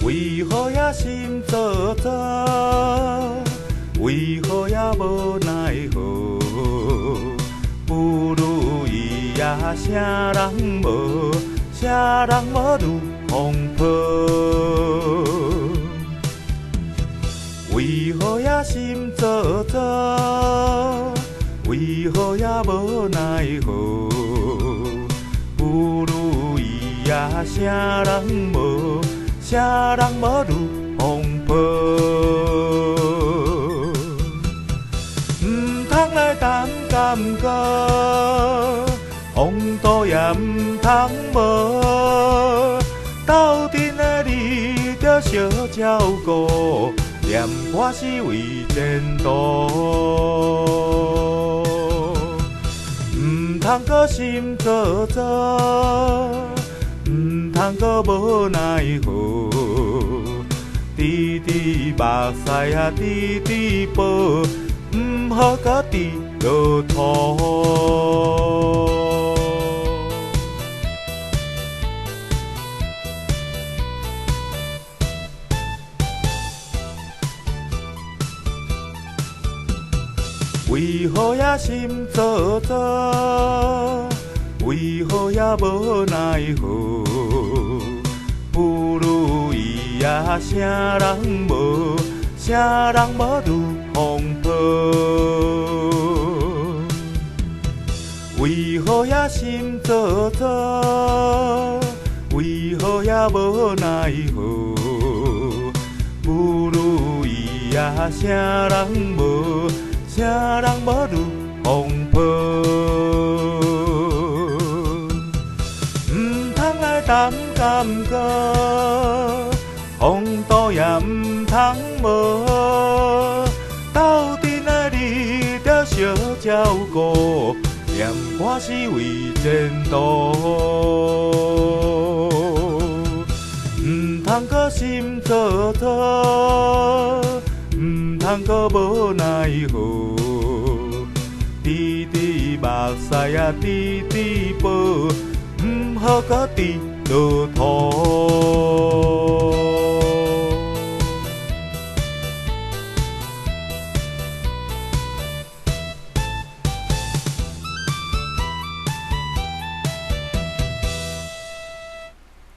为何也心怅怅？为何也无奈何？不如伊也啥人无？啥人无如风波？为何也心怅怅？为何也无奈何？不如伊也啥人无？啥人无如风波？唔通来谈感觉，风度也唔通无。斗阵的你着小照顾，念我是为前途。唔通搁心怅怅，唔通搁无奈何。滴滴目屎啊，滴滴宝，唔好搁滴落土。为何也心怅怅？为何也无奈何？不如伊也啥人无？啥人无如风波？为何也心怅怅？为何也无奈何？不如伊也啥人无？啥人无如风波？唔通来谈感觉，风度也唔通无。斗阵的你着小照顾，念我是为前途。唔通搁心怅怅，唔通搁无奈何。滴滴目屎啊，滴滴宝，唔好搁滴落土。